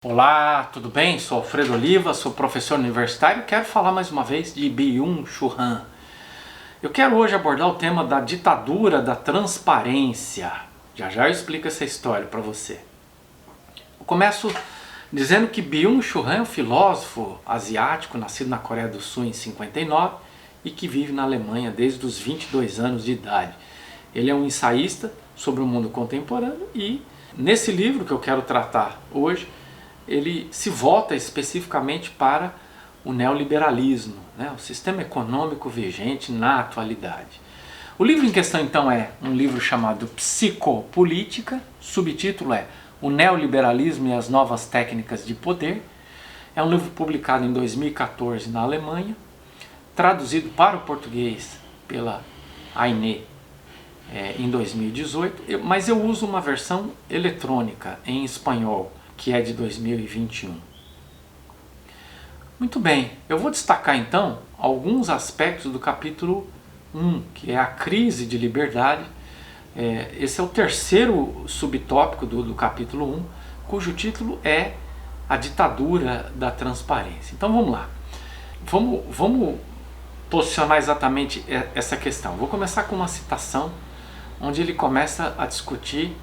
Olá, tudo bem? Sou Alfredo Oliva, sou professor universitário e quero falar mais uma vez de Byung-Chul Han. Eu quero hoje abordar o tema da ditadura da transparência. Já já eu explico essa história para você. Eu começo dizendo que Byung-Chul Han é um filósofo asiático nascido na Coreia do Sul em 59 e que vive na Alemanha desde os 22 anos de idade. Ele é um ensaísta sobre o mundo contemporâneo e nesse livro que eu quero tratar hoje, ele se volta especificamente para o neoliberalismo, né? O sistema econômico vigente na atualidade. O livro em questão então é um livro chamado Psicopolítica, subtítulo é O Neoliberalismo e as Novas Técnicas de Poder. É um livro publicado em 2014 na Alemanha, traduzido para o português pela AINE em 2018, mas eu uso uma versão eletrônica em espanhol, que é de 2021. Muito bem, eu vou destacar então alguns aspectos do capítulo 1, que é a crise de liberdade. Esse é o terceiro subtópico do capítulo 1, cujo título é a ditadura da transparência. Então vamos lá, vamos posicionar exatamente essa questão. Vou começar com uma citação, onde ele começa a discutir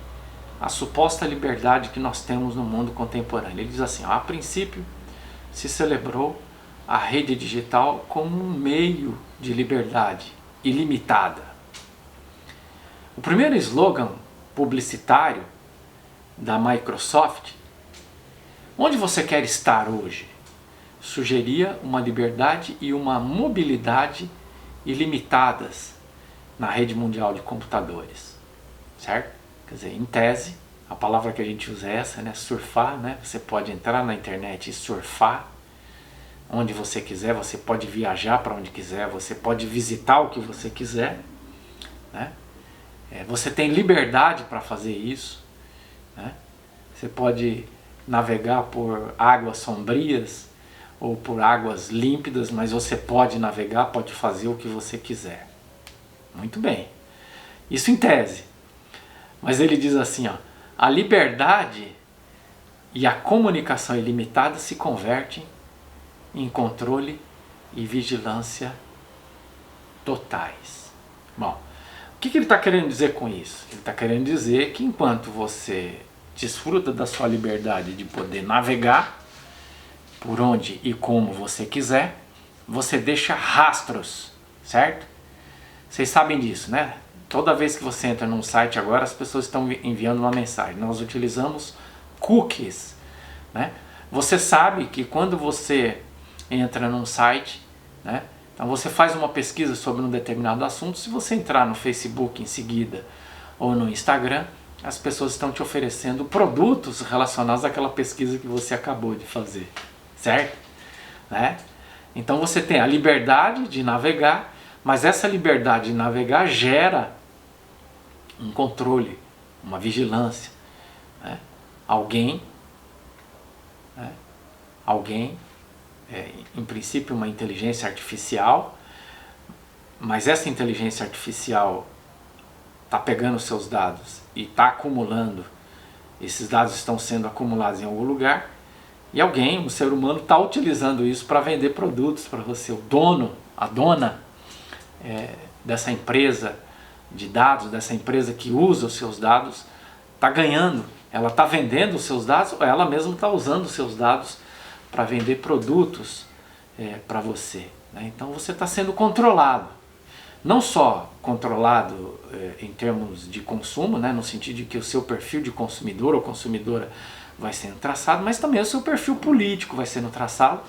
a suposta liberdade que nós temos no mundo contemporâneo. Ele diz assim: a princípio se celebrou a rede digital como um meio de liberdade ilimitada. O primeiro slogan publicitário da Microsoft, onde você quer estar hoje, sugeria uma liberdade e uma mobilidade ilimitadas na rede mundial de computadores, certo? Quer dizer, em tese, a palavra que a gente usa é essa, né? Surfar, né? Você pode entrar na internet e surfar onde você quiser, você pode viajar para onde quiser, você pode visitar o que você quiser, né? Você tem liberdade para fazer isso, né? Você pode navegar por águas sombrias ou por águas límpidas, mas você pode navegar, pode fazer o que você quiser. Muito bem. Isso em tese. Mas ele diz assim, ó, a liberdade e a comunicação ilimitada se convertem em controle e vigilância totais. Bom, o que ele está querendo dizer com isso? Ele está querendo dizer que enquanto você desfruta da sua liberdade de poder navegar por onde e como você quiser, você deixa rastros, certo? Vocês sabem disso, né? Toda vez que você entra num site agora, as pessoas estão enviando uma mensagem. Nós utilizamos cookies, né? Você sabe que quando você entra num site, né? Então você faz uma pesquisa sobre um determinado assunto, se você entrar no Facebook em seguida ou no Instagram, as pessoas estão te oferecendo produtos relacionados àquela pesquisa que você acabou de fazer, certo? Né? Então você tem a liberdade de navegar, mas essa liberdade de navegar gera um controle, uma vigilância, né? Alguém, em princípio uma inteligência artificial, mas essa inteligência artificial está pegando seus dados e está acumulando, esses dados estão sendo acumulados em algum lugar, e alguém, um ser humano, está utilizando isso para vender produtos para você. O dono, a dona dessa empresa de dados, dessa empresa que usa os seus dados, está ganhando, ela está vendendo os seus dados, ou ela mesma está usando os seus dados para vender produtos para você, né? Então você está sendo controlado, não só controlado em termos de consumo, né, no sentido de que o seu perfil de consumidor ou consumidora vai sendo traçado, mas também o seu perfil político vai sendo traçado,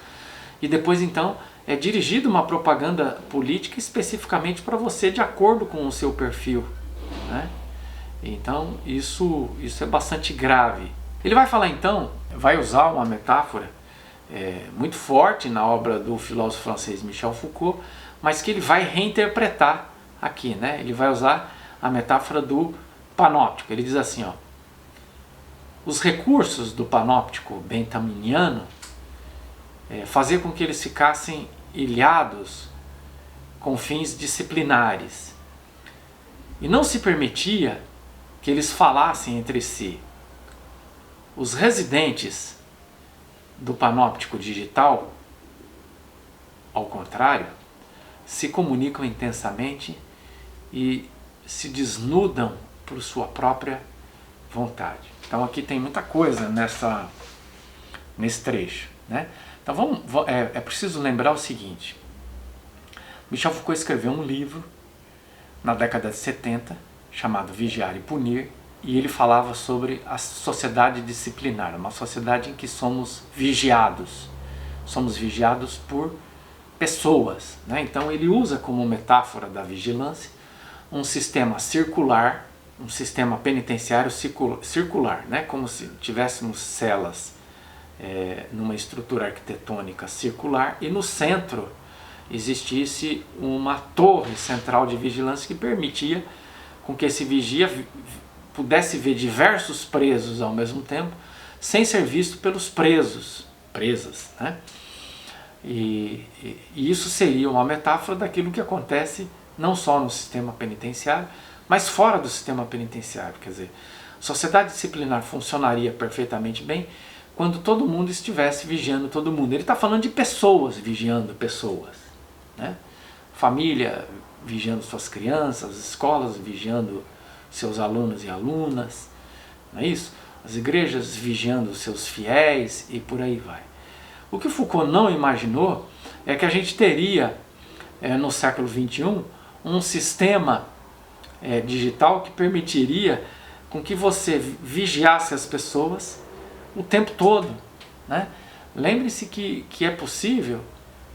e depois então é dirigida uma propaganda política especificamente para você de acordo com o seu perfil, né? Então isso é bastante grave. Ele vai falar então, vai usar uma metáfora muito forte na obra do filósofo francês Michel Foucault, mas que ele vai reinterpretar aqui, né? Ele vai usar a metáfora do panóptico. Ele diz assim, ó, os recursos do panóptico benthaminiano faziam com que eles ficassem ilhados com fins disciplinares, e não se permitia que eles falassem entre si. Os residentes do panóptico digital, ao contrário, se comunicam intensamente e se desnudam por sua própria vontade. Então aqui tem muita coisa nesse trecho, né? Então é preciso lembrar o seguinte: Michel Foucault escreveu um livro na década de 70 chamado Vigiar e Punir, e ele falava sobre a sociedade disciplinar, uma sociedade em que somos vigiados por pessoas, né? Então ele usa como metáfora da vigilância um sistema circular, um sistema penitenciário circular, né? Como se tivéssemos celas numa estrutura arquitetônica circular, e no centro existisse uma torre central de vigilância que permitia com que esse vigia pudesse ver diversos presos ao mesmo tempo, sem ser visto pelos presas, né? E isso seria uma metáfora daquilo que acontece não só no sistema penitenciário, mas fora do sistema penitenciário. Quer dizer, a sociedade disciplinar funcionaria perfeitamente bem quando todo mundo estivesse vigiando todo mundo. Ele está falando de pessoas vigiando pessoas, né? Família vigiando suas crianças, escolas vigiando seus alunos e alunas, não é isso? As igrejas vigiando seus fiéis e por aí vai. O que Foucault não imaginou é que a gente teria, no século XXI, um sistema digital que permitiria com que você vigiasse as pessoas o tempo todo, né? Lembre-se que é possível,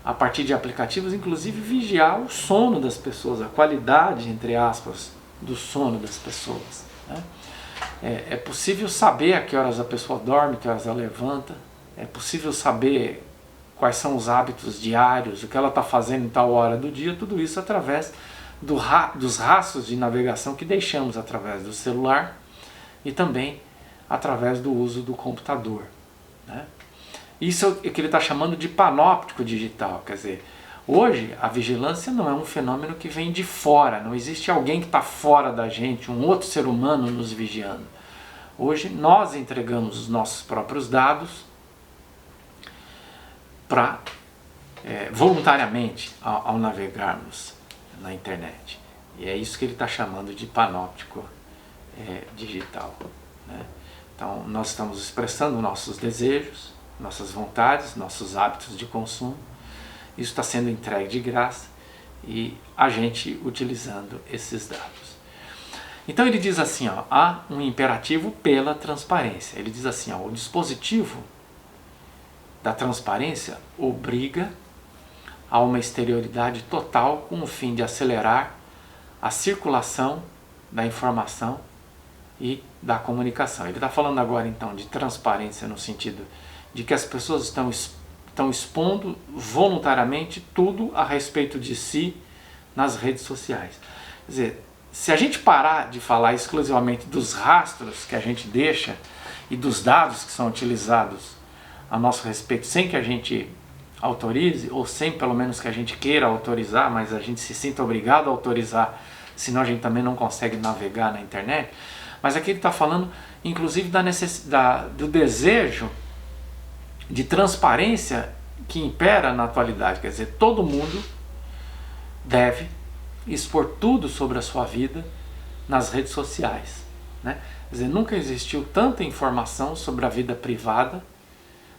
a partir de aplicativos, inclusive vigiar o sono das pessoas, a qualidade, entre aspas, do sono das pessoas, né? É possível saber a que horas a pessoa dorme, que horas ela levanta, é possível saber quais são os hábitos diários, o que ela está fazendo em tal hora do dia, tudo isso através dos rastros de navegação que deixamos através do celular e também através do uso do computador, né? Isso é o que ele está chamando de panóptico digital. Quer dizer, hoje a vigilância não é um fenômeno que vem de fora, não existe alguém que está fora da gente, um outro ser humano nos vigiando. Hoje nós entregamos os nossos próprios dados voluntariamente ao navegarmos na internet. E é isso que ele está chamando de panóptico digital, né? Então nós estamos expressando nossos desejos, nossas vontades, nossos hábitos de consumo. Isso está sendo entregue de graça e a gente utilizando esses dados. Então ele diz assim, ó, há um imperativo pela transparência. Ele diz assim, ó, o dispositivo da transparência obriga a uma exterioridade total com o fim de acelerar a circulação da informação e da comunicação. Ele está falando agora então de transparência no sentido de que as pessoas estão expondo voluntariamente tudo a respeito de si nas redes sociais. Quer dizer, se a gente parar de falar exclusivamente dos rastros que a gente deixa e dos dados que são utilizados a nosso respeito sem que a gente autorize, ou sem pelo menos que a gente queira autorizar, mas a gente se sinta obrigado a autorizar, senão a gente também não consegue navegar na internet. Mas aqui ele está falando inclusive do desejo de transparência que impera na atualidade. Quer dizer, todo mundo deve expor tudo sobre a sua vida nas redes sociais, né? Quer dizer, nunca existiu tanta informação sobre a vida privada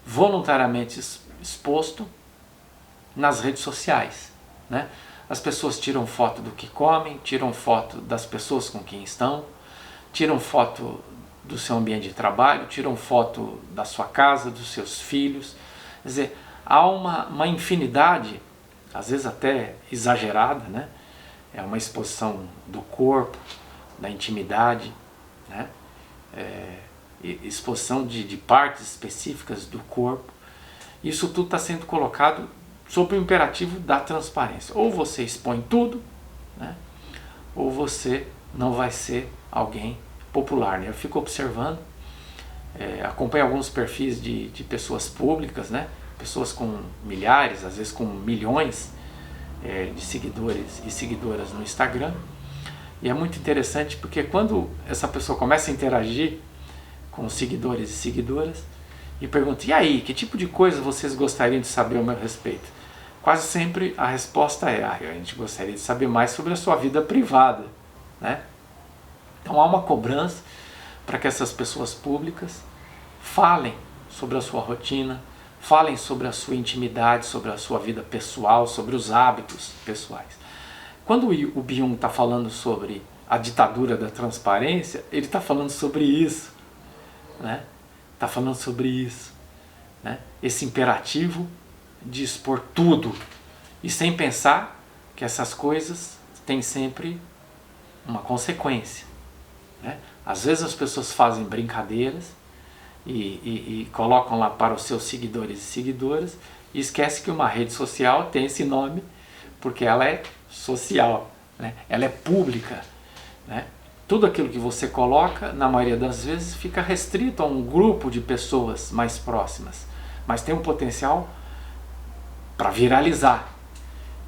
voluntariamente exposto nas redes sociais, né? As pessoas tiram foto do que comem, tiram foto das pessoas com quem estão, tiram foto do seu ambiente de trabalho, tiram foto da sua casa, dos seus filhos. Quer dizer, há uma infinidade, às vezes até exagerada, né? É uma exposição do corpo, da intimidade, né? Exposição de partes específicas do corpo. Isso tudo está sendo colocado sob o imperativo da transparência. Ou você expõe tudo, né? Ou você não vai ser alguém popular, né? Eu fico observando, acompanho alguns perfis de pessoas públicas, né? Pessoas com milhares, às vezes com milhões de seguidores e seguidoras no Instagram. E é muito interessante porque quando essa pessoa começa a interagir com os seguidores e seguidoras, e pergunto, e aí, que tipo de coisa vocês gostariam de saber ao meu respeito? Quase sempre a resposta é, a gente gostaria de saber mais sobre a sua vida privada, né? Então há uma cobrança para que essas pessoas públicas falem sobre a sua rotina, falem sobre a sua intimidade, sobre a sua vida pessoal, sobre os hábitos pessoais. Quando o Byung está falando sobre a ditadura da transparência, ele está falando sobre isso, né? Está falando sobre isso, né? Esse imperativo de expor tudo e sem pensar que essas coisas têm sempre uma consequência, né? Às vezes as pessoas fazem brincadeiras e colocam lá para os seus seguidores e seguidoras e esquece que uma rede social tem esse nome porque ela é social, né? Ela é pública, né? Tudo aquilo que você coloca, na maioria das vezes, fica restrito a um grupo de pessoas mais próximas, mas tem um potencial para viralizar,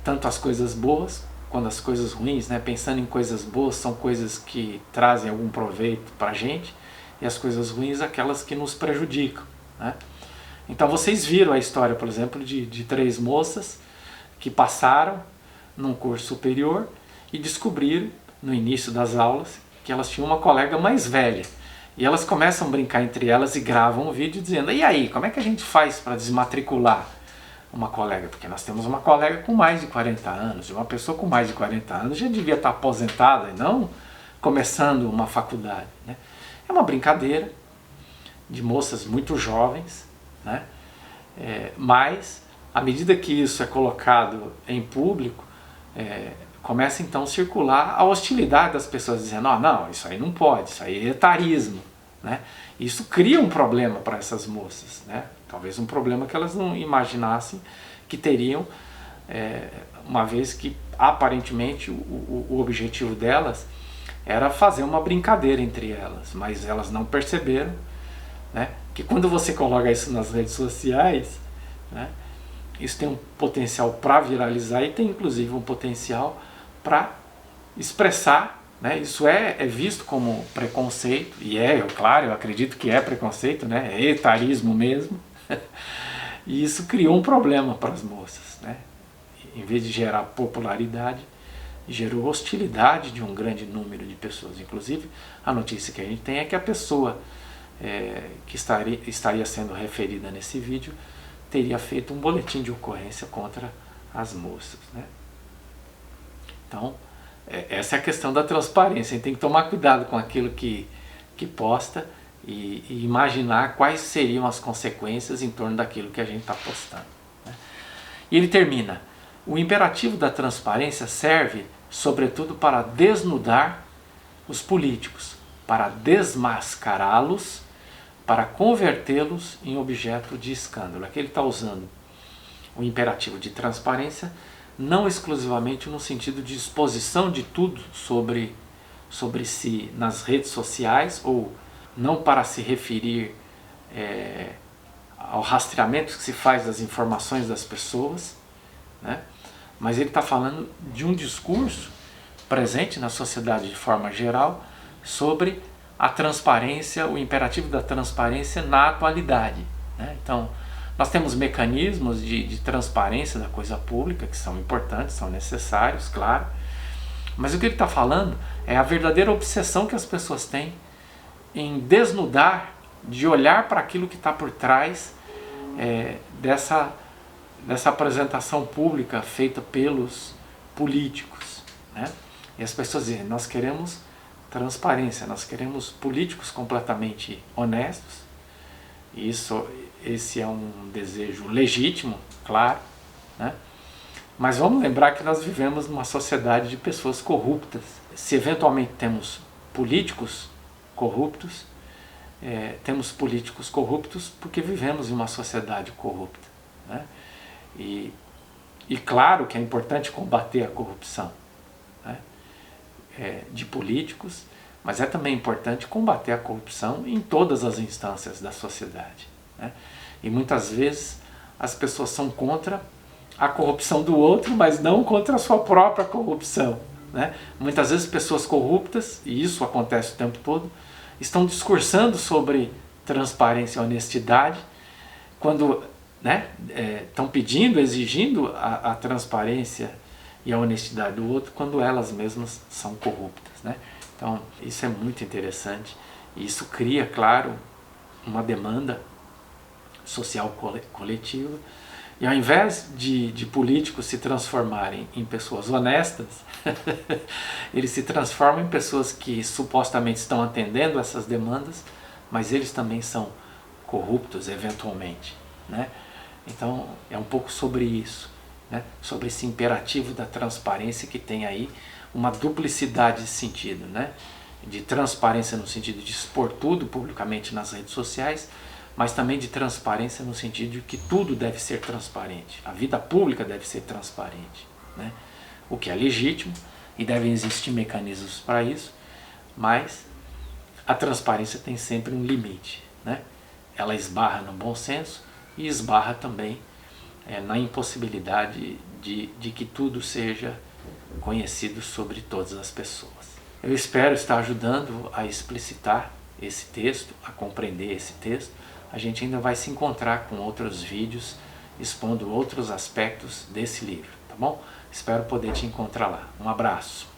tanto as coisas boas quanto as coisas ruins, né? Pensando em coisas boas, são coisas que trazem algum proveito para a gente, e as coisas ruins, aquelas que nos prejudicam, né? Então vocês viram a história, por exemplo, de 3 moças que passaram num curso superior e descobriram, no início das aulas, que elas tinham uma colega mais velha. E elas começam a brincar entre elas e gravam um vídeo dizendo, e aí, como é que a gente faz para desmatricular uma colega? Porque nós temos uma colega com mais de 40 anos, e uma pessoa com mais de 40 anos já devia estar aposentada e não começando uma faculdade, né? É uma brincadeira de moças muito jovens, né? Mas, à medida que isso é colocado em público, começa então a circular a hostilidade das pessoas, dizendo, não, isso aí não pode, isso aí é etarismo, né? Isso cria um problema para essas moças, né? Talvez um problema que elas não imaginassem que teriam, uma vez que aparentemente o objetivo delas era fazer uma brincadeira entre elas, mas elas não perceberam, né, que quando você coloca isso nas redes sociais, né, isso tem um potencial para viralizar e tem inclusive um potencial para expressar, né, isso é visto como preconceito, e claro, eu acredito que é preconceito, né, é etarismo mesmo, e isso criou um problema para as moças, né, em vez de gerar popularidade, gerou hostilidade de um grande número de pessoas. Inclusive, a notícia que a gente tem é que a pessoa que estaria sendo referida nesse vídeo teria feito um boletim de ocorrência contra as moças, né? Então, essa é a questão da transparência. A gente tem que tomar cuidado com aquilo que posta e imaginar quais seriam as consequências em torno daquilo que a gente está postando, né? E ele termina, o imperativo da transparência serve sobretudo para desnudar os políticos, para desmascará-los, para convertê-los em objeto de escândalo. Aqui ele está usando o imperativo de transparência não exclusivamente no sentido de exposição de tudo sobre si nas redes sociais, ou não para se referir ao rastreamento que se faz das informações das pessoas, né? Mas ele está falando de um discurso presente na sociedade de forma geral sobre a transparência, o imperativo da transparência na atualidade, né? Então, nós temos mecanismos de transparência da coisa pública que são importantes, são necessários, claro, mas o que ele está falando é a verdadeira obsessão que as pessoas têm em desnudar, de olhar para aquilo que está por trás dessa apresentação pública feita pelos políticos, né? E as pessoas dizem, nós queremos transparência, nós queremos políticos completamente honestos. Esse é um desejo legítimo, claro, né? Mas vamos lembrar que nós vivemos numa sociedade de pessoas corruptas. Se eventualmente temos políticos corruptos, temos políticos corruptos porque vivemos em uma sociedade corrupta, né? E claro que é importante combater a corrupção, né, de políticos, mas é também importante combater a corrupção em todas as instâncias da sociedade, né? E muitas vezes as pessoas são contra a corrupção do outro, mas não contra a sua própria corrupção, né? Muitas vezes pessoas corruptas, e isso acontece o tempo todo, estão discursando sobre transparência e honestidade, quando, né, estão pedindo, exigindo a transparência e a honestidade do outro, quando elas mesmas são corruptas, né? Então isso é muito interessante e isso cria, claro, uma demanda social coletiva. E ao invés de políticos se transformarem em pessoas honestas, eles se transformam em pessoas que supostamente estão atendendo essas demandas, mas eles também são corruptos eventualmente, né? Então é um pouco sobre isso, né? Sobre esse imperativo da transparência que tem aí uma duplicidade de sentido, né? De transparência no sentido de expor tudo publicamente nas redes sociais, mas também de transparência no sentido de que tudo deve ser transparente. A vida pública deve ser transparente, né? O que é legítimo e devem existir mecanismos para isso, mas a transparência tem sempre um limite, né? Ela esbarra no bom senso e esbarra também na impossibilidade de que tudo seja conhecido sobre todas as pessoas. Eu espero estar ajudando a explicitar esse texto, a compreender esse texto. A gente ainda vai se encontrar com outros vídeos expondo outros aspectos desse livro, tá bom? Espero poder te encontrar lá. Um abraço.